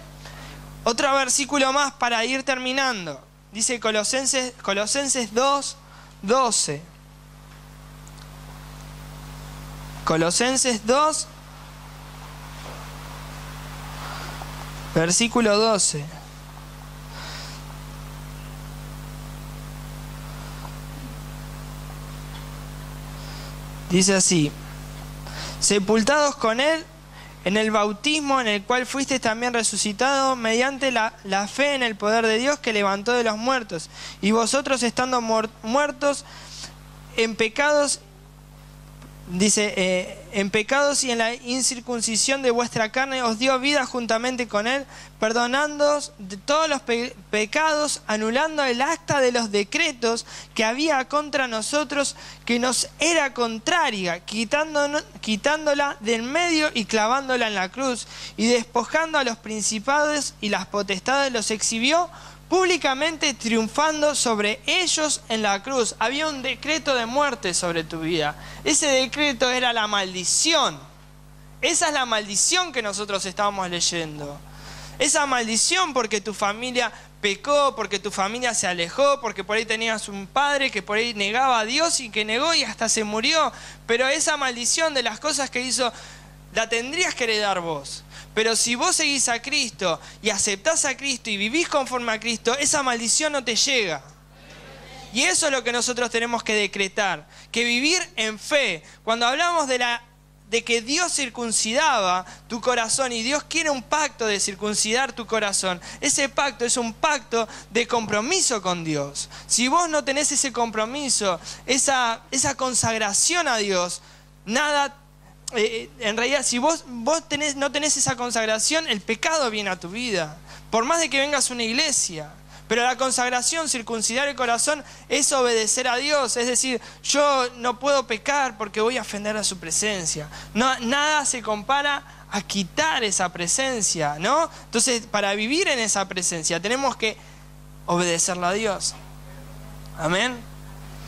Otro versículo más para ir terminando. Dice Colosenses 2:12. Colosenses 2, versículo 12. Dice así: sepultados con Él en el bautismo, en el cual fuisteis también resucitados mediante la fe en el poder de Dios que levantó de los muertos. Y vosotros estando muertos en pecados, dice, en pecados y en la incircuncisión de vuestra carne, os dio vida juntamente con Él, perdonándoos de todos los pecados, anulando el acta de los decretos que había contra nosotros, que nos era contraria, quitándola del medio y clavándola en la cruz, y despojando a los principados y las potestades, los exhibió públicamente, triunfando sobre ellos en la cruz. Había un decreto de muerte sobre tu vida. Ese decreto era la maldición. Esa es la maldición que nosotros estábamos leyendo. Esa maldición porque tu familia pecó, porque tu familia se alejó, porque por ahí tenías un padre que por ahí negaba a Dios y que negó y hasta se murió. Pero esa maldición de las cosas que hizo, la tendrías que heredar vos. Pero si vos seguís a Cristo y aceptás a Cristo y vivís conforme a Cristo, esa maldición no te llega. Y eso es lo que nosotros tenemos que decretar, que vivir en fe. Cuando hablamos de que Dios circuncidaba tu corazón y Dios quiere un pacto de circuncidar tu corazón, ese pacto es un pacto de compromiso con Dios. Si vos no tenés ese compromiso, esa consagración a Dios, nada en realidad, si vos no tenés esa consagración, el pecado viene a tu vida. Por más de que vengas a una iglesia. Pero la consagración, circuncidar el corazón, es obedecer a Dios. Es decir, yo no puedo pecar porque voy a ofender a su presencia. No, nada se compara a quitar esa presencia, ¿no? Entonces, para vivir en esa presencia, tenemos que obedecerle a Dios. Amén.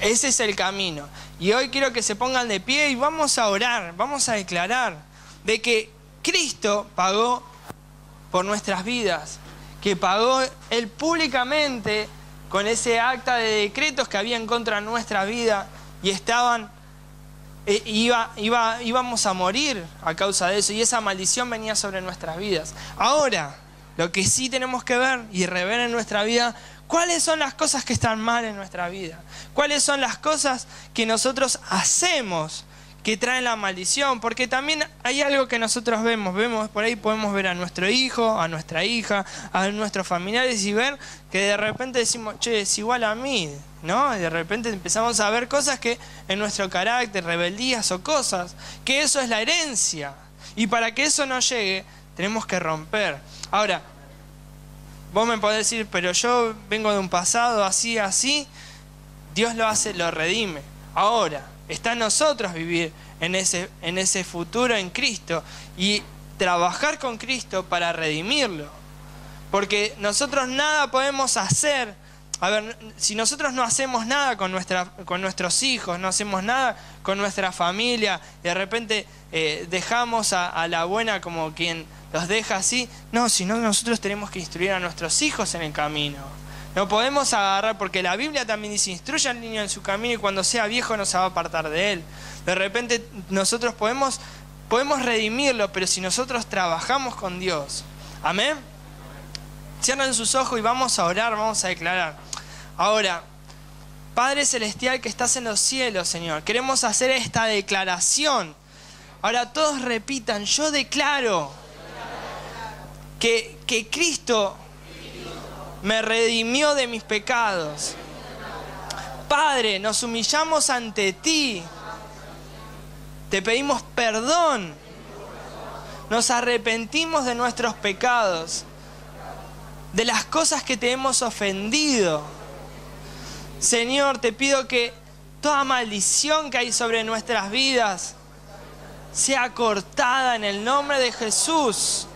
Ese es el camino. Y hoy quiero que se pongan de pie y vamos a orar, vamos a declarar de que Cristo pagó por nuestras vidas, que pagó Él públicamente con ese acta de decretos que había en contra de nuestra vida y íbamos a morir a causa de eso, y esa maldición venía sobre nuestras vidas. Ahora, lo que sí tenemos que ver y rever en nuestra vida, ¿cuáles son las cosas que están mal en nuestra vida? ¿Cuáles son las cosas que nosotros hacemos que traen la maldición? Porque también hay algo que nosotros vemos por ahí, podemos ver a nuestro hijo, a nuestra hija, a nuestros familiares y ver que de repente decimos, che, es igual a mí, ¿no? Y de repente empezamos a ver cosas que en nuestro carácter, rebeldías o cosas, que eso es la herencia. Y para que eso no llegue, tenemos que romper. Ahora, vos me podés decir, pero yo vengo de un pasado así, así. Dios lo hace, lo redime. Ahora, está en nosotros vivir en ese futuro en Cristo y trabajar con Cristo para redimirlo. Porque nosotros nada podemos hacer. A ver, si nosotros no hacemos nada con nuestros hijos, no hacemos nada con nuestra familia, de repente dejamos a la buena como quien los deja así. No, sino nosotros tenemos que instruir a nuestros hijos en el camino. No podemos agarrar, porque la Biblia también dice, instruye al niño en su camino y cuando sea viejo no se va a apartar de él. De repente nosotros podemos redimirlo, pero si nosotros trabajamos con Dios. Amén. Cierren sus ojos y vamos a orar, vamos a declarar. Ahora, Padre Celestial que estás en los cielos, Señor, queremos hacer esta declaración. Ahora todos repitan, yo declaro que Cristo me redimió de mis pecados. Padre, nos humillamos ante ti. Te pedimos perdón. Nos arrepentimos de nuestros pecados, de las cosas que te hemos ofendido. Señor, te pido que toda maldición que hay sobre nuestras vidas sea cortada en el nombre de Jesús.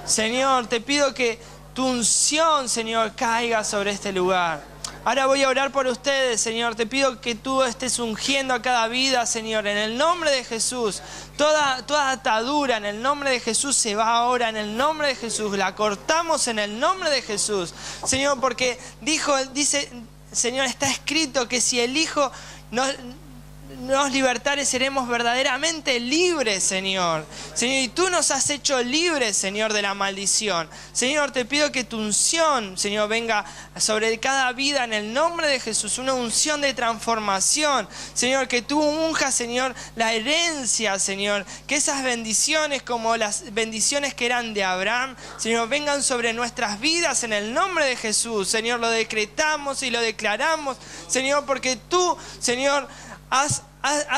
Señor, te pido que tu unción, Señor, caiga sobre este lugar. Ahora voy a orar por ustedes, Señor. Te pido que tú estés ungiendo a cada vida, Señor, en el nombre de Jesús. Toda atadura en el nombre de Jesús se va ahora en el nombre de Jesús. La cortamos en el nombre de Jesús. Señor, porque dice, Señor, está escrito que si el Hijo nos libertare, seremos verdaderamente libres, Señor. Señor, y tú nos has hecho libres, Señor, de la maldición. Señor, te pido que tu unción, Señor, venga sobre cada vida en el nombre de Jesús. Una unción de transformación. Señor, que tú unjas, Señor, la herencia, Señor. Que esas bendiciones, como las bendiciones que eran de Abraham, Señor, vengan sobre nuestras vidas en el nombre de Jesús. Señor, lo decretamos y lo declaramos, Señor, porque tú, Señor, has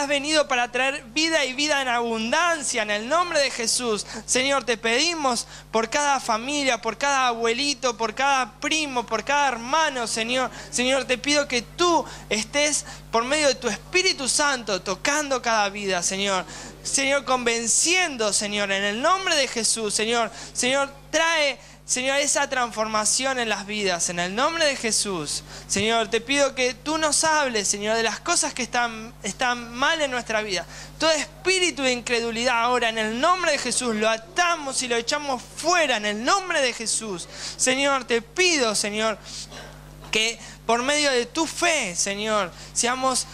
venido para traer vida y vida en abundancia en el nombre de Jesús. Señor, te pedimos por cada familia, por cada abuelito, por cada primo, por cada hermano, Señor. Señor, te pido que tú estés por medio de tu Espíritu Santo tocando cada vida, Señor. Señor, convenciendo, Señor, en el nombre de Jesús, Señor. Señor, trae, Señor, esa transformación en las vidas, en el nombre de Jesús. Señor, te pido que tú nos hables, Señor, de las cosas que están mal en nuestra vida. Todo espíritu de incredulidad ahora, en el nombre de Jesús, lo atamos y lo echamos fuera, en el nombre de Jesús. Señor, te pido, Señor, que por medio de tu fe, Señor, seamos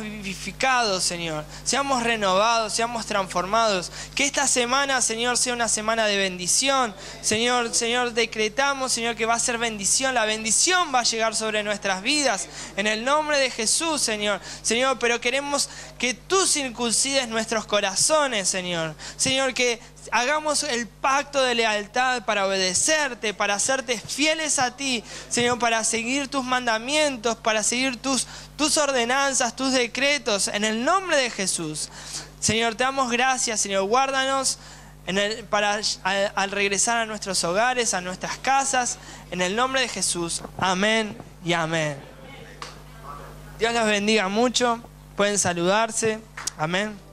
vivificados, Señor, seamos renovados, seamos transformados. Que esta semana, Señor, sea una semana de bendición. Señor, decretamos, Señor, que va a ser bendición. La bendición va a llegar sobre nuestras vidas en el nombre de Jesús, Señor. Señor, pero queremos que tú circuncides nuestros corazones, Señor. Señor, que hagamos el pacto de lealtad para obedecerte, para hacerte fieles a ti, Señor, para seguir tus mandamientos, para seguir tus ordenanzas, tus decretos, en el nombre de Jesús. Señor, te damos gracias, Señor, guárdanos al regresar a nuestros hogares, a nuestras casas, en el nombre de Jesús. Amén y amén. Dios los bendiga mucho, pueden saludarse. Amén.